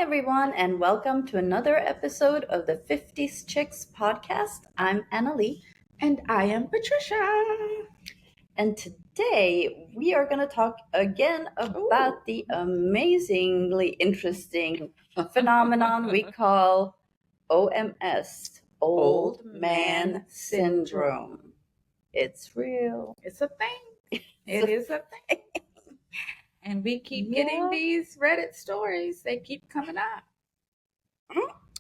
everyone, and welcome to another episode of the 50s Chicks podcast. I'm Annalie, And I am Patricia. and today we are going to talk again about the amazingly interesting phenomenon we call OMS, Old Man Syndrome. It's real. It's a thing. It is a thing. And we keep getting these Reddit stories. They keep coming up.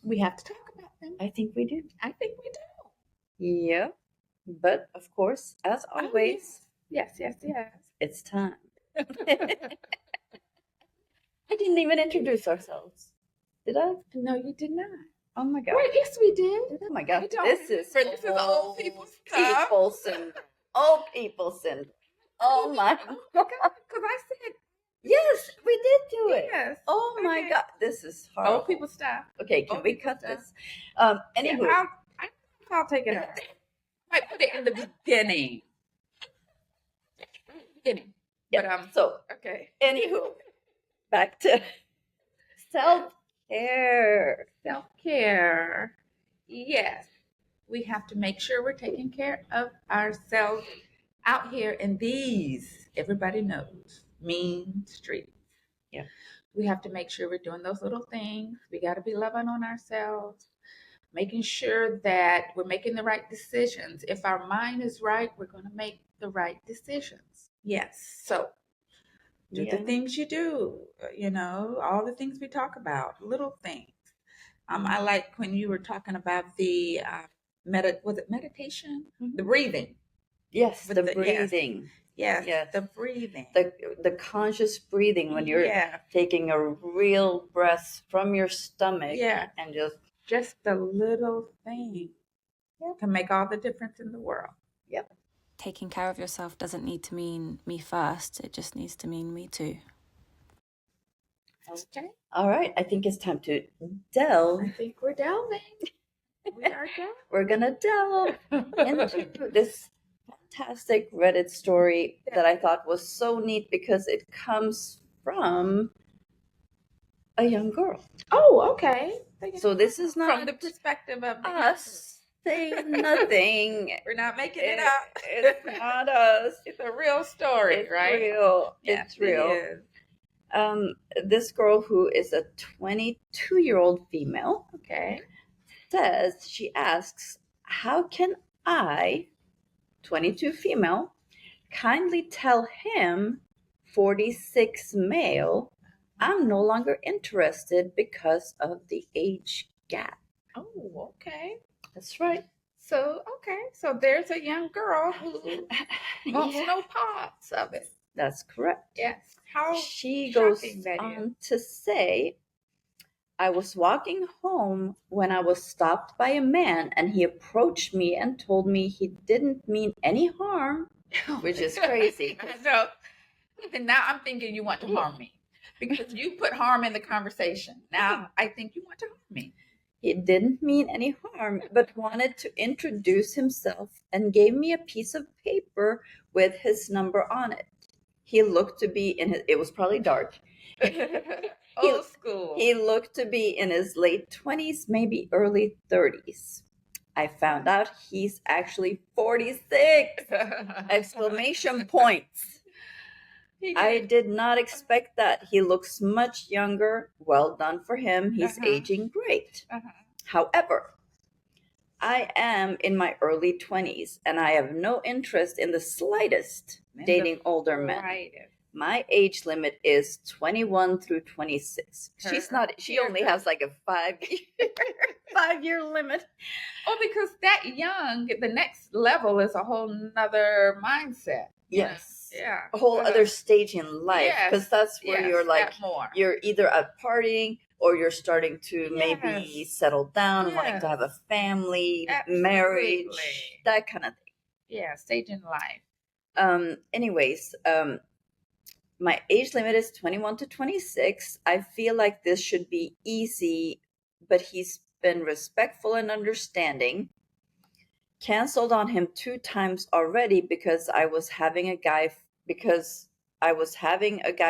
We have to talk about them. I think we do. I think we do. Yeah. But of course, as always, Yes. it's time. I didn't even introduce ourselves. Did I? No, you did not. Oh my God. Wait, yes, we did. Oh my God. I don't This is old people stuff. Old people syndrome. Oh my God. Because I said, yes, we did do it. yes. Oh my Okay. God. This is horrible. Old people stuff. Okay, can Old we people cut stuff. this? Anywho. Yeah, I'll take it out. I might put it in the beginning. Yeah. But So, okay. anywho, back to self-care. Self-care. Yes. We have to make sure we're taking care of ourselves out here in these, everybody knows, mean streets. Yeah. We have to make sure we're doing those little things. We got to be loving on ourselves, making sure that we're making the right decisions. If our mind is right, we're going to make the right decisions. Yes. So do the things you do, all the things we talk about, little things. I like when you were talking about the was it meditation? Mm-hmm. The breathing. Yes, With the the- breathing. Yes, Yes. the breathing. The conscious breathing when you're taking a real breath from your stomach and just the little thing can make all the difference in the world. Yep. Taking care of yourself doesn't need to mean me first. It just needs to mean me too. Okay. All right. I think it's time to delve. I think we're delving. We are delving. We're going to delve into this fantastic Reddit story that I thought was so neat because it comes from a young girl. Oh, okay. So this is not from the perspective of us saying nothing. We're not making it up. It's not us. It's a real story, It's right? real. Yes, it's real. It is. This girl, who is a 22-year-old female, she asks, how can I, 22 female, kindly tell him, 46 male, I'm no longer interested because of the age gap? Oh, okay. That's right. So there's a young girl who wants no parts of it. That's correct. Yes. How she goes that on to say, I was walking home when I was stopped by a man, and he approached me and told me he didn't mean any harm, which is crazy. So, and now I'm thinking you want to harm me because you put harm in the conversation. Now I think you want to harm me. He didn't mean any harm, but wanted to introduce himself and gave me a piece of paper with his number on it. He looked to be it was probably dark. Old school. He looked to be in his late 20s, maybe early 30s. I found out he's actually 46! Exclamation points. I did not expect that. He looks much younger. Well done for him. He's aging great. However, I am in my early 20s and I have no interest in the slightest dating older men. My age limit is 21 through 26. She only has like a 5-year limit. Oh, because that young, the next level is a whole nother mindset. Yes. Yeah. A whole other stage in life. Because that's where you're like, you're either at partying or you're starting to maybe settle down, wanting to have a family, marriage, that kind of thing. Yeah, stage in life. Anyways, my age limit is 21 to 26. I feel like this should be easy, but he's been respectful and understanding. Canceled on him 2 times already because I was having a guy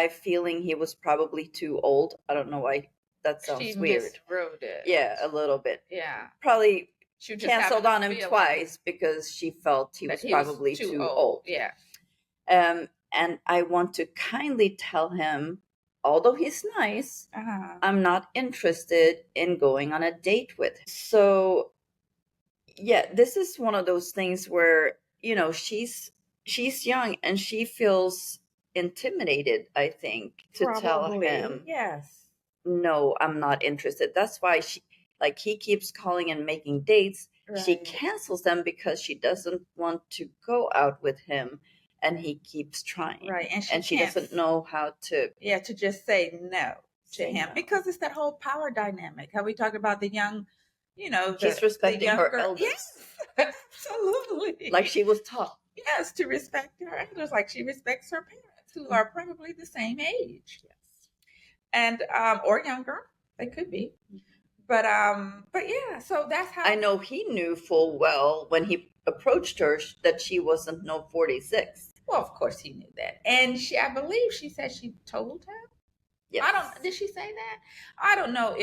feeling he was probably too old. I don't know why that sounds She weird. miswrote it. Yeah, a little bit. Yeah. Probably She just canceled on him feeling twice because she felt he that was he was probably too too old. old. Yeah. And I want to kindly tell him, although he's nice, I'm not interested in going on a date with him. So, yeah, this is one of those things where, you know, she's young and she feels intimidated, I think, to tell him, Yes. no, I'm not interested. That's why he keeps calling and making dates. She Right. cancels them because she doesn't want to go out with him, and he keeps trying. Right. And she doesn't know how to to just say no to say him no. because it's that whole power dynamic. How we talked about the young, you know, She's respecting her younger- elders. Yes, absolutely. Like she was taught. Yes, to respect her elders, like she respects her parents, who are probably the same age. Yes. And or younger, they could be. But yeah, so that's how I know he knew full well when he approached her that she wasn't no 46. Well, of course he knew that. And I believe she said she told him. Yes. Did she say that? I don't know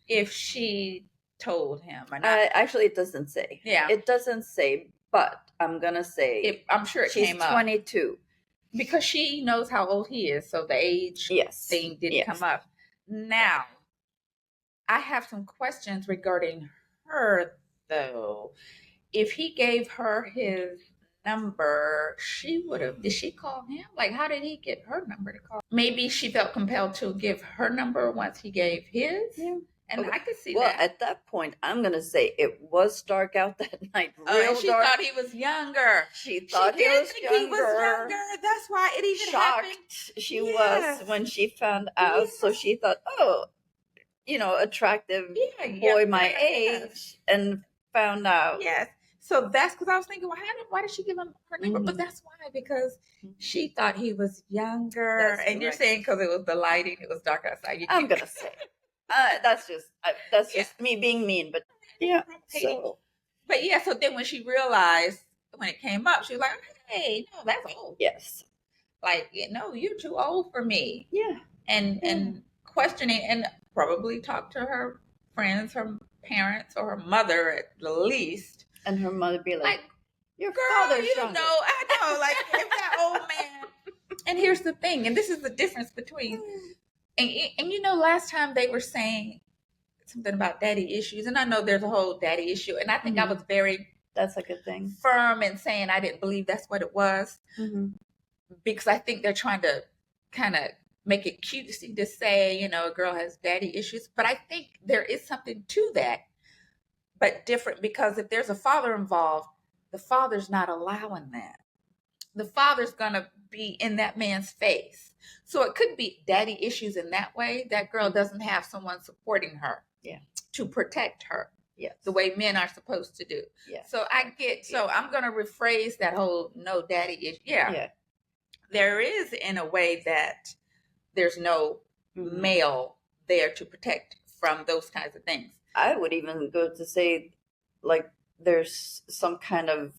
if she told him or not. Actually, it doesn't say. Yeah. It doesn't say, but I'm going to say I'm sure it she's came up. 22. Because she knows how old he is, so the age thing didn't come up. Now, I have some questions regarding her, though. If he gave her his number, she would have. Did she call him? Like, how did he get her number to call? Maybe she felt compelled to give her number once he gave his. Yeah. And I could see that. Well, that. at that point, I'm going to say it was dark out that night. And she dark. thought he was younger. She thought he was younger. That's why it even happened. Shocked she was when she found out. Yes. So she thought, oh, you know, attractive boy my age, and found out. Yes. So that's because I was thinking, well, why did she give him her number? But that's why, because she thought he was younger. That's and you're saying because it was the lighting, it was dark outside. I'm gonna say that's just me being mean, but yeah. So, but yeah, so then when she realized when it came up, she was like, "Hey, no, that's old. Yes, like no, you're too old for me." Yeah, and questioning, and probably talk to her friends, her parents, or her mother at the least. And her mother be like, your girl, father's you younger. know, I know, like if that old man. And here's the thing, and this is the difference between, and you know, last time they were saying something about daddy issues, and I know there's a whole daddy issue, and I think I was very that's a good thing, firm in saying I didn't believe that's what it was, because I think they're trying to kind of make it cutesy to say, you know, a girl has daddy issues, but I think there is something to that, but different, because if there's a father involved, the father's not allowing that. The father's going to be in that man's face. So it could be daddy issues in that way. That girl doesn't have someone supporting her to protect her the way men are supposed to do. So I get, so I'm going to rephrase that whole no daddy issue. There is, in a way, that there's no male there to protect from those kinds of things. I would even go to say, like, there's some kind of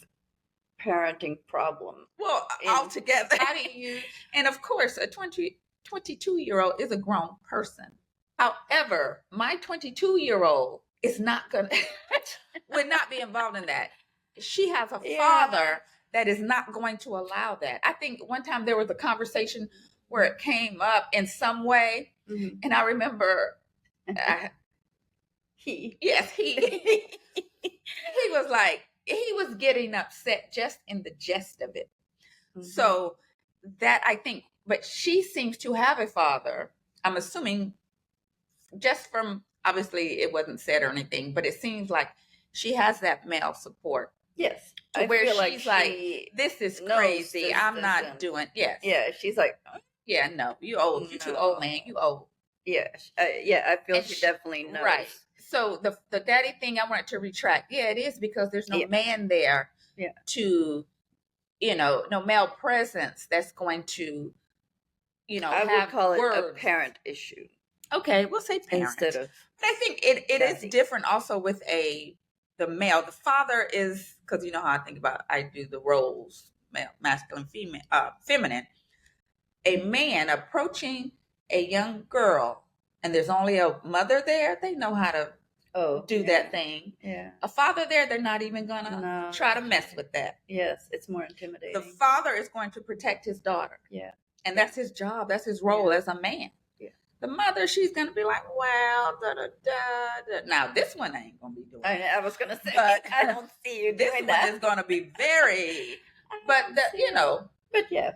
parenting problem. Well, altogether. How do you? And of course, a 22-year-old is a grown person. However, my 22-year-old is not gonna would not be involved in that. She has a father that is not going to allow that. I think one time there was a conversation where it came up in some way, and I remember he was like, he was getting upset just in the gist of it. So that, I think, but she seems to have a father. I'm assuming, just from, obviously it wasn't said or anything, but it seems like she has that male support. Yes. To where she's like, this is crazy. I'm not doing. Yes. Yeah. She's like, yeah, no, you old. You too old, man. You old. Yeah. I feel she definitely knows. Right. So the daddy thing, I wanted to retract. Yeah, it is, because there's no man there to, you know, no male presence that's going to, you know, I would call it a parent issue. Okay, we'll say parent. Instead of, but I think it is different also with the male. The father is, because you know how I do the roles, male, masculine, feminine. A man approaching a young girl and there's only a mother there, they know how to do that thing. Yeah. A father there, they're not even gonna try to mess with that. Yes, it's more intimidating. The father is going to protect his daughter. Yeah. And that's his job. That's his role as a man. Yeah. The mother, she's gonna be like, well, da da da. Now this one ain't gonna be doing. I was gonna say, But I don't see you this doing one that. is gonna be very. But But yeah,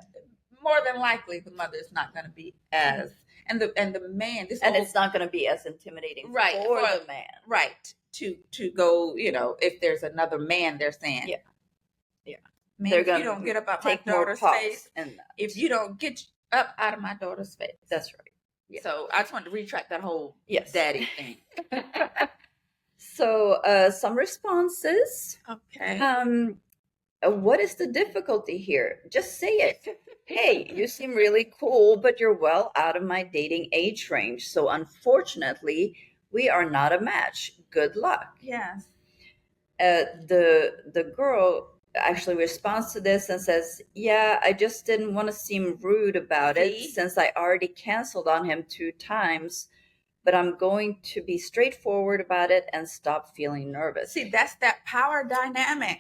more than likely the mother is not gonna be as and the man. it's not gonna be as intimidating, right, for the man, right? To go, if there's another man, they're saying, yeah, man, they're if gonna you don't get up out my take more daughter's pause face, and if you don't get up out of my daughter's face, that's right. Yeah. So I just wanted to retract that whole daddy thing. So some responses. Okay. What is the difficulty here? Just say it. Hey, you seem really cool, but you're well out of my dating age range. So unfortunately, we are not a match. Good luck. Yes. The girl actually responds to this and says, yeah, I just didn't want to seem rude about it since I already canceled on him 2 times, but I'm going to be straightforward about it and stop feeling nervous. See, that's that power dynamic.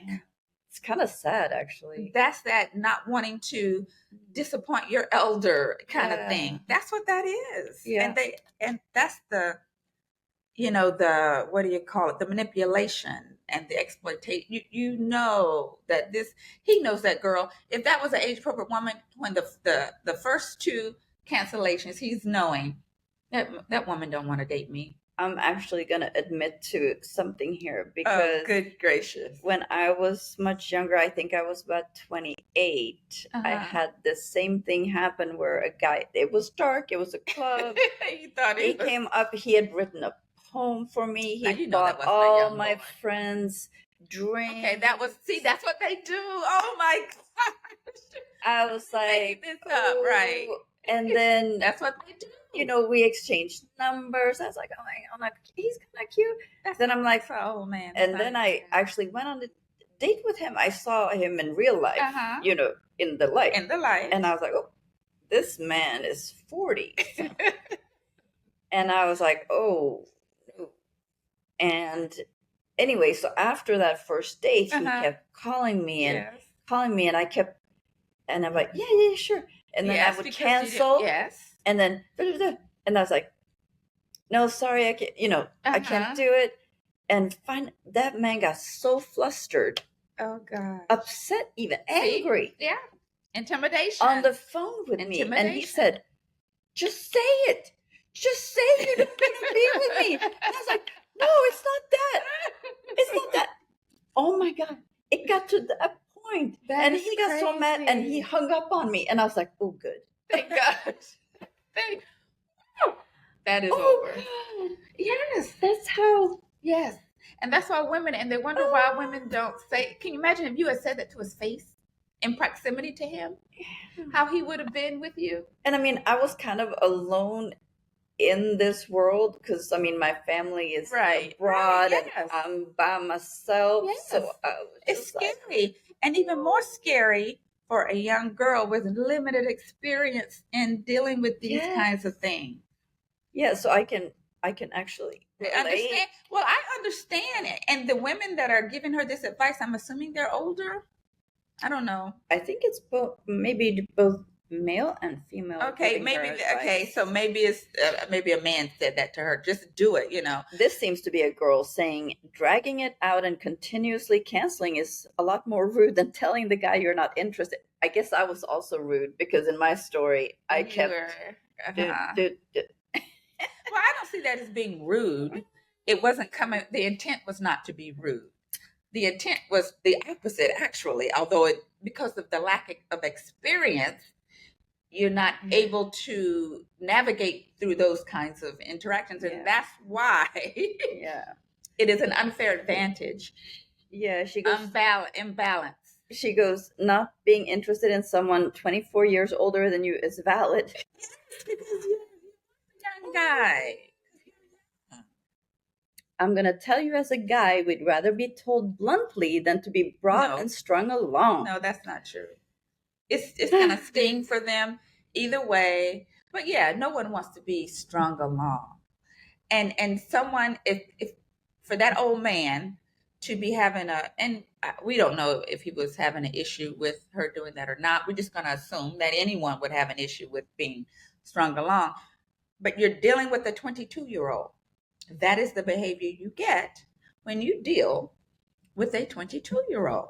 It's kind of sad, actually. That's that not wanting to disappoint your elder kind of thing. That's what that is. Yeah. And that's the, the, what do you call it? The manipulation and the exploitation. You know that he knows that girl. If that was an age appropriate woman, when the first 2 cancellations, he's knowing that woman don't want to date me. I'm actually going to admit to something here because good gracious. When I was much younger, I think I was about 28, I had the same thing happen where a guy, it was dark, it was a club. He came up, he had written a poem for me. He bought all my friends drinks. Okay, that's what they do. Oh my gosh. I was like, this up, right. And then that's what they do. We exchanged numbers. I was like, oh my God, he's kind of cute. Then I'm like, oh man. And then I actually went on a date with him. I saw him in real life, in the light. And I was like, oh, this man is 40. And I was like, oh. And anyway, so after that first date, he kept calling me and I kept, and I'm like, yeah, sure. And then I would cancel. And then, and I was like, no, sorry, I can't, I can't do it. And that man got so flustered. Oh, God. Upset, even angry. Yeah. Intimidation. On the phone with me. And he said, just say it. Just say you're going to be with me. And I was like, no, it's not that. It's not that. Oh, my God. It got to that point. And he got so mad and he hung up on me. And I was like, oh, good. Thank God. That is over. Yes, that's how. Yes, and that's why women, and they wonder why women don't say. Can you imagine if you had said that to his face in proximity to him, how he would have been with you? And I mean, I was kind of alone in this world because my family is abroad and I'm by myself. Yes. So it's scary, and even more scary for a young girl with limited experience in dealing with these kinds of things. Yeah, so I can actually understand. Well, I understand it. And the women that are giving her this advice, I'm assuming they're older. I don't know. I think it's both male and female. Okay, maybe. Okay, so maybe it's maybe a man said that to her. Just do it, This seems to be a girl saying dragging it out and continuously canceling is a lot more rude than telling the guy you're not interested. I guess I was also rude because in my story I kept. Well, I don't see that as being rude. It wasn't coming. The intent was not to be rude. The intent was the opposite, actually. Although because of the lack of experience, you're not able to navigate through those kinds of interactions, and that's why it is an unfair advantage. Yeah, she goes imbalance. She goes, not being interested in someone 24 years older than you is valid. Because you're a young guy. I'm going to tell you as a guy, we'd rather be told bluntly than to be brought and strung along. No, that's not true. It's going to sting for them either way. But yeah, no one wants to be strung along. And someone, if for that old man to be having we don't know if he was having an issue with her doing that or not. We're just going to assume that anyone would have an issue with being strung along. But you're dealing with a 22-year-old. That is the behavior you get when you deal with a 22-year-old.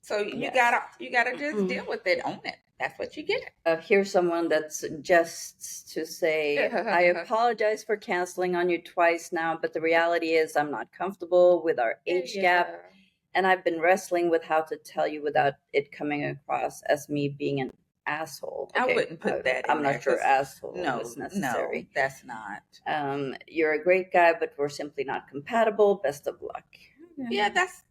So you gotta just deal with it, own it. That's what you get. Here's someone that suggests to say, I apologize for canceling on you twice now, but the reality is I'm not comfortable with our age gap, and I've been wrestling with how to tell you without it coming across as me being an asshole. Okay. I wouldn't put that in I'm not sure asshole is necessary. No, that's not. You're a great guy, but we're simply not compatible. Best of luck. Yeah, that's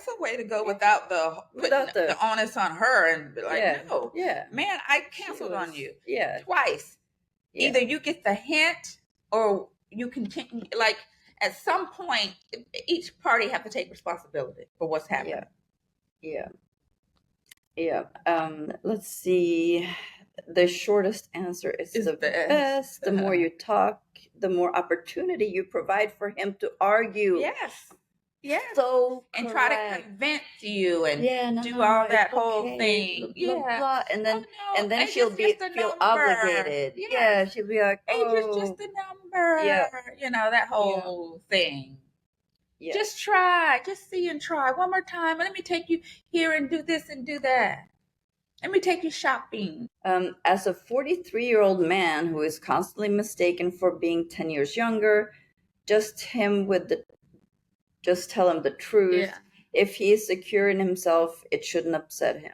a way to go without the onus on her and be like, no, man, I canceled on you twice. Yeah. Either you get the hint or you continue. Like at some point, each party have to take responsibility for what's happening. Yeah. Let's see. The shortest answer is the best. The more you talk, the more opportunity you provide for him to argue. Yes. So and try to convince you and do all that whole thing. Blah, blah. And then she'll feel obligated. Yeah, she'll be like, age is just a number. Yeah. That whole thing. Yeah. Just try. Just see and try. One more time. Let me take you here and do this and do that. Let me take you shopping. As a 43-year-old man who is constantly mistaken for being 10 years younger, just tell him the truth. Yeah. If he is secure in himself, it shouldn't upset him.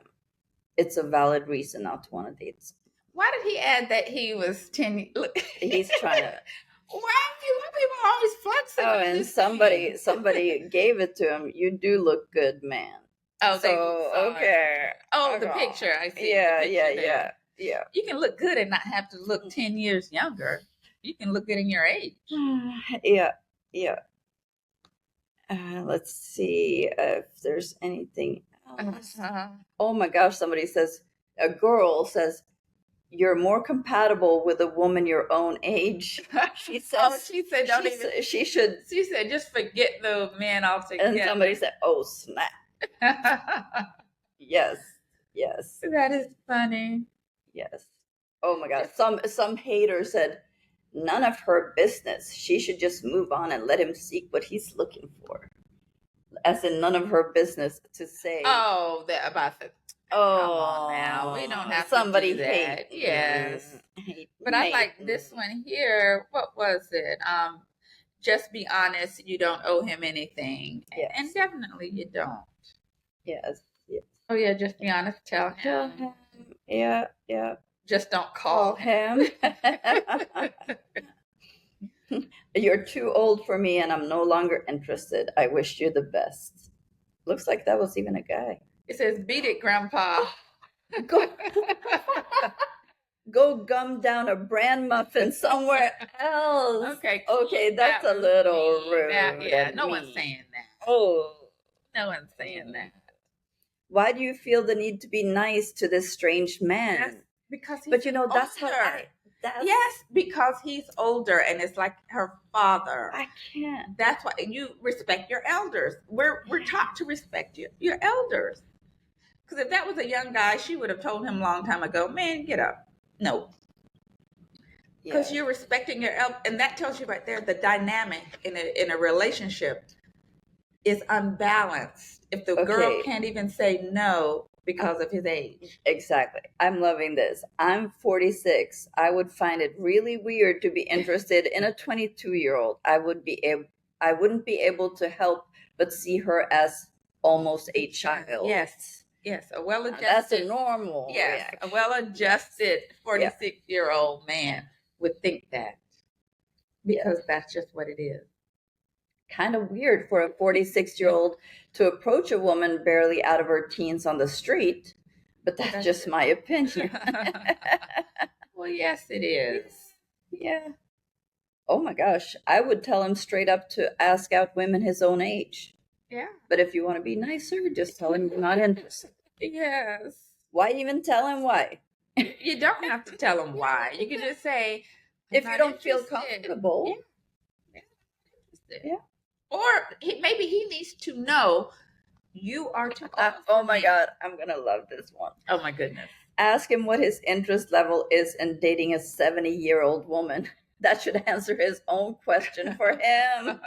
It's a valid reason not to want to date. Why did he add that he was 10? He's trying to. Why people always flexing? Oh, and somebody gave it to him. You do look good, man. Oh, so okay. Oh, the picture. I see. Yeah. You can look good and not have to look 10 years younger. You can look good in your age. Yeah. Let's see if there's anything else. Oh my gosh, a girl says, you're more compatible with a woman your own age. She said, she said, just forget the man altogether. And somebody said, oh, snap. Yes. That is funny. Yes. Oh my gosh. Some hater said, none of her business. She should just move on and let him seek what he's looking for. As in, none of her business to say. Oh, about the. Oh, come on now. We don't have somebody to do that. Hate. Yes. But I like this one here. What was it? Just be honest. You don't owe him anything. Yes. And definitely you don't. Yes. Oh, yeah. Just be honest. Tell him. Yeah. Just don't call him. You're too old for me and I'm no longer interested. I wish you the best. Looks like that was even a guy. It says, beat it, Grandpa. Go gum down a bran muffin somewhere else. Okay, that's a little rude. No one's saying that. Oh. No one's saying that. Why do you feel the need to be nice to this strange man? Yes, because he's that's older. how Yes, because he's older and it's like her father. I can't. That's why you respect your elders. We're taught to respect your elders. Because if that was a young guy, she would have told him a long time ago, man, get up. No. Because you're respecting your elders. And that tells you right there the dynamic in a relationship is unbalanced. If the girl can't even say no because of his age. Exactly. I'm loving this. I'm 46. I would find it really weird to be interested in a 22-year-old. I wouldn't be able to help but see her as almost a child. Yes, a well-adjusted. That's a normal. Yes, reaction. A well-adjusted 46-year-old man would think that because that's just what it is. Kind of weird for a 46-year-old to approach a woman barely out of her teens on the street, but that's just my opinion. Well, yes, it is. Yeah. Oh my gosh, I would tell him straight up to ask out women his own age. Yeah. But if you want to be nicer, just tell him you're not interested. Yes. Why even tell him why? You don't have to tell them why. You can just say, "I'm If you not don't feel interested." comfortable. Yeah. Yeah. Or maybe he needs to know you are too old. Oh for my me. God, I'm gonna love this one. Oh my goodness. Ask him what his interest level is in dating a 70-year-old woman. That should answer his own question for him.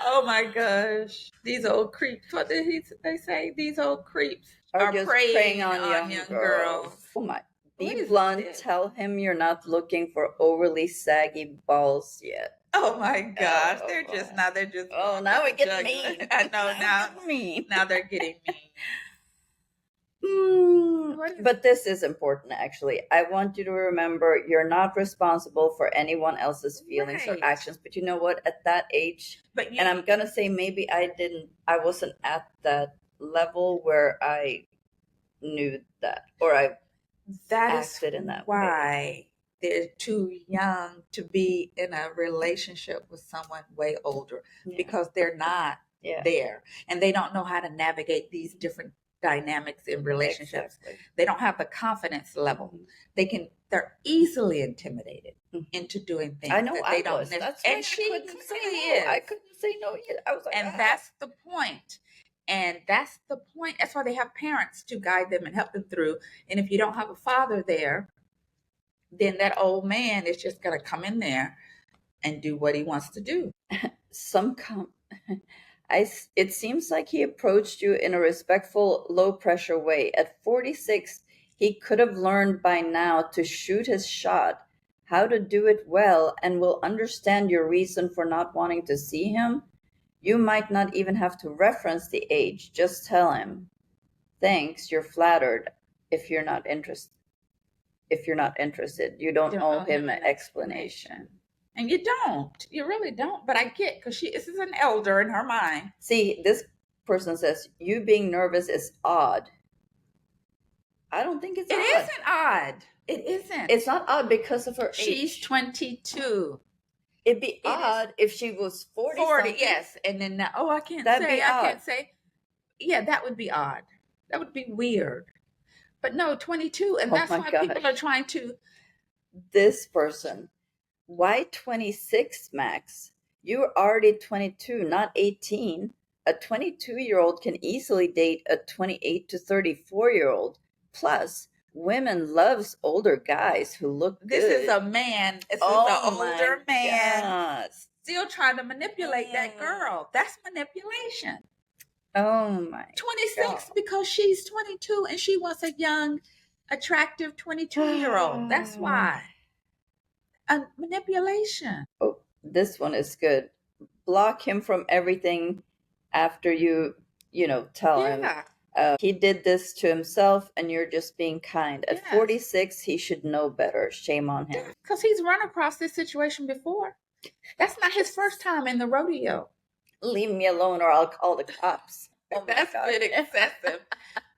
Oh my gosh. These old creeps. What did they say? These old creeps Or are just preying on young girls. Oh my. What Be is blunt. this? Tell him you're not looking for overly saggy balls yet. Oh my gosh. Oh, They're just now they're just Oh, now we get juggling. mean. I know now. we get mean. Now they're getting mean. But this is important, actually. I want you to remember you're not responsible for anyone else's feelings or Right. actions. But you know what? At that age, But and I'm gonna say maybe I wasn't at that level where I knew that, or I that is acted in that way. why they're too young to be in a relationship with someone way older, Yeah. because they're not Yeah. there and they don't know how to navigate these different dynamics in relationships. Exactly. They don't have the confidence level. Mhm. They're easily intimidated Mhm. into doing things I know that I they don't was. That's and why she I couldn't say clearly no. I is. couldn't say no either. I was like, And that's the point. And that's the point. That's why they have parents to guide them and help them through. And if you don't have a father there, then that old man is just going to come in there and do what he wants to do. It seems like he approached you in a respectful, low pressure way. At 46, he could have learned by now to shoot his shot, how to do it well, and will understand your reason for not wanting to see him. You might not even have to reference the age. Just tell him, "Thanks, you're flattered." If you're not interested, you don't owe him an explanation. And you really don't. But I get, because this is an elder in her mind. See, this person says you being nervous is odd. I don't think it's It odd. isn't odd. It isn't. It's not odd because of her age. She's 22. It'd be odd if she was 40. 40, yes. And then now, I can't say. Yeah, that would be odd. That would be weird. But no, 22. And that's why people are trying to. This person, why 26, Max? You're already 22, not 18. A 22-year-old can easily date a 28 to 34-year-old. Plus, women loves older guys who look good. This is a man. This is an older man still trying to manipulate that girl. That's manipulation. Oh my 26 God. Because she's 22 and she wants a young, attractive 22-year-old. That's why. Manipulation. Oh, this one is good. Block him from everything after you tell him. He did this to himself and you're just being kind. At 46, he should know better. Shame on him. Because he's run across this situation before. That's not his first time in the rodeo. Leave me alone or I'll call the cops. That's a bit excessive.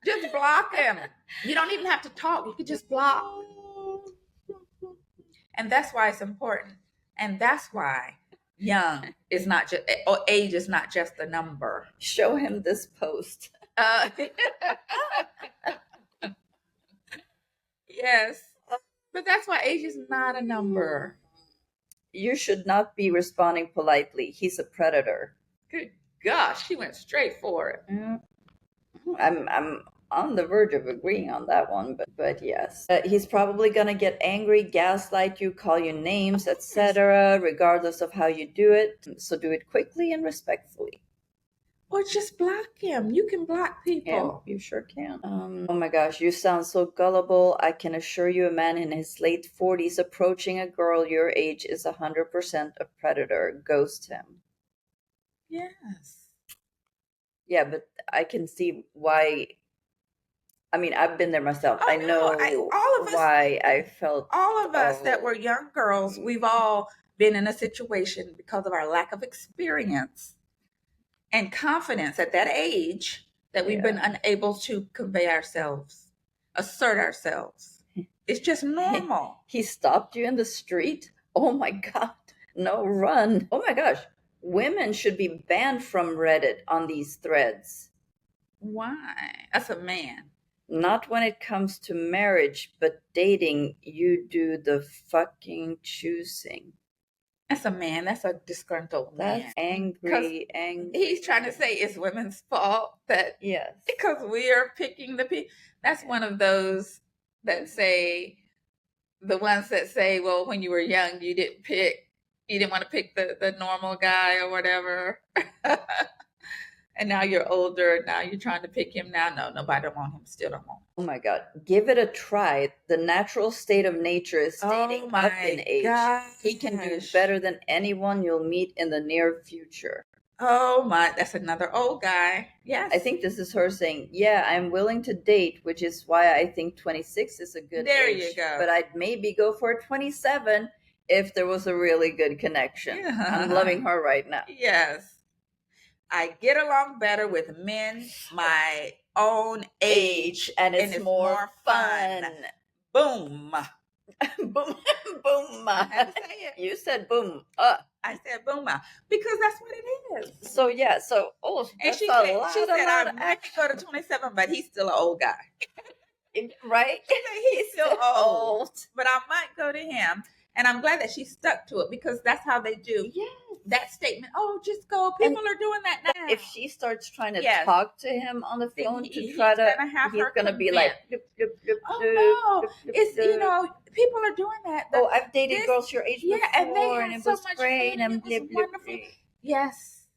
Just block him. You don't even have to talk. You could just block. And that's why it's important. And that's why young is not just, or age is not just a number. Show him this post. Yes. But that's why age is not a number. You should not be responding politely. He's a predator. Good gosh, she went straight for it. I'm on the verge of agreeing on that one, but yes. He's probably going to get angry, gaslight you, call you names, etc., regardless of how you do it. So do it quickly and respectfully. Or just block him. You can block people. Yeah, you sure can. Oh my gosh, you sound so gullible. I can assure you a man in his late 40s approaching a girl your age is 100% a predator. Ghost him. Yes. Yeah, but I can see why. I mean, I've been there myself. I know all of us, why I felt. All of us that were young girls, we've all been in a situation because of our lack of experience and confidence at that age that we've been unable to convey ourselves, assert ourselves. It's just normal. He stopped you in the street? Oh my God. No, run. Oh my gosh. Women should be banned from Reddit on these threads. Why? That's a man. Not when it comes to marriage, but dating, you do the fucking choosing. That's a man. That's a disgruntled man. That's angry. He's trying to say it's women's fault that Yes. because we are picking the people. That's one of those that say, the ones that say, well, when you were young, you didn't want to pick the normal guy or whatever. And now you're older. Now you're trying to pick him. Now, no, nobody don't want him. Still don't want him. Oh my God. Give it a try. The natural state of nature is stating up in age. gosh. He can do better than anyone you'll meet in the near future. Oh my, that's another old guy. Yes. I think this is her saying, yeah, I'm willing to date, which is why I think 26 is a good There age. you go. But I'd maybe go for 27 if there was a really good connection. Yeah. I'm loving her right now. Yes. I get along better with men my own age, and it's more fun. Boom. Boom. Boom. I had to say it. You said boom. I said boom because that's what it is. So yeah, so And that's she a said, lot, she a said lot I of might go to 27, but he's still an old guy. right? She said he's still old, but I might go to him. And I'm glad that she stuck to it because that's how they do. Yes. That statement, oh, just go. People are doing that now. If she starts trying to Yes. talk to him on the Then phone he's to try to, gonna have he's her gonna be like, convinced. "Bloop, bloop, bloop, Oh bloop, no, bloop, bloop, it's bloop." people are doing that. Oh, I've dated this- girls your age yeah, before, and they had it so was much great, fun, and it was blip, blip, wonderful. blip. Yes,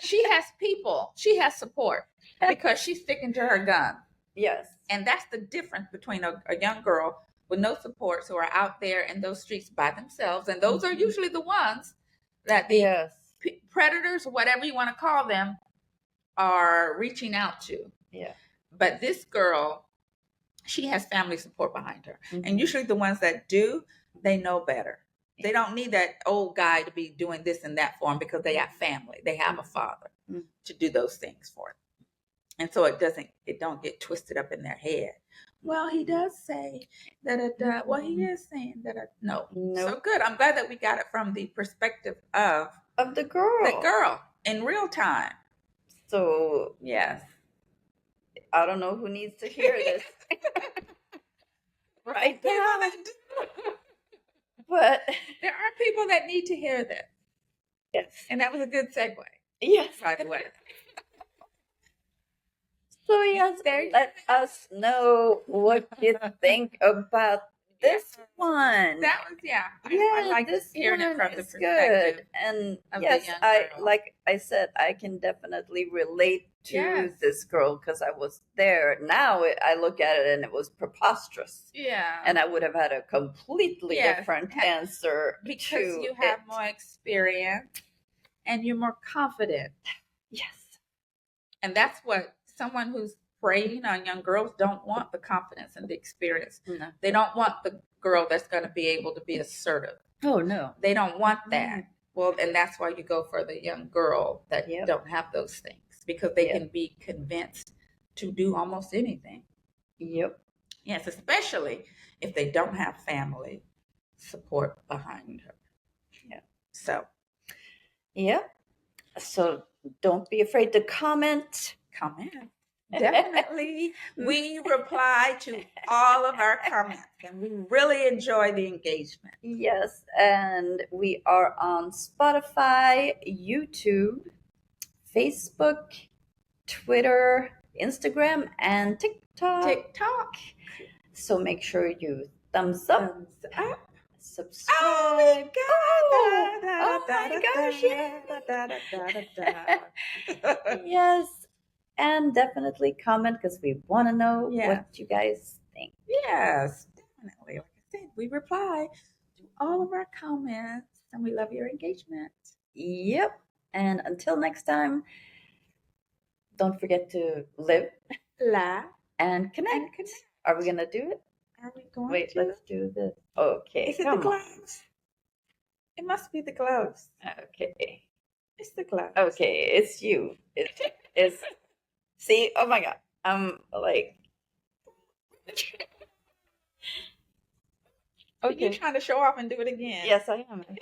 she has people. She has support because she's sticking to her gun, Yes. and that's the difference between a young girl with no supports who are out there in those streets by themselves, and those are usually the ones that the Yes. predators, whatever you want to call them, are reaching out to. Yeah. But this girl, she has family support behind her. Mhm. And usually the ones that do, they know better. They don't need that old guy to be doing this and that for them because they have family. They have a father Mhm. to do those things for them. And so it don't get twisted up in their head. Well, he does say that, well, he is saying that, no. No. So good. I'm glad that we got it from the perspective of Of the girl. the girl in real time. So Yes. I don't know who needs to hear this right now, but There are people that need to hear this. yes. And that was a good segue, Yes. by the way. So yes, let us know what you think about this one. That was, yeah. Yeah, I like this hearing it one from the is perspective. good. And of the yes, young I girl. like I said, I can definitely relate to Yes. this girl because I was there. Now I look at it and it was preposterous, Yeah. and I would have had a completely Yes. different answer Because to you have it. more experience and you're more confident. Yes. And that's what someone who's preying on young girls don't want, the confidence and the experience. No. They don't want the girl that's going to be able to be assertive. Oh no. They don't want that. Well, and that's why you go for the young girl that Yep. don't have those things because they Yep. can be convinced to do almost anything. Yep. Yes, especially if they don't have family support behind her. Yeah. So Yep. So don't be afraid to comment. comment. Definitely. We reply to all of our comments and we really enjoy the engagement. Yes, and we are on Spotify, YouTube, Facebook, Twitter, Instagram, and TikTok. TikTok. So make sure you thumbs up, Thumbs up. subscribe. Oh my God. Oh my gosh, yeah. Yes, and definitely comment because we want to know Yeah. what you guys think. Yes, definitely. Like I said, we reply to all of our comments and we love your engagement. Yep. And until next time, don't forget to live Laugh and connect. and connect. Are we going to do it? Are we going Wait, to? let's do this. Okay. Is it the come on. gloves? It must be the gloves. Okay. It's the gloves. Okay, it's you. It's see, oh my god. I'm like Are you trying to show off and do it again? Yes, I am actually.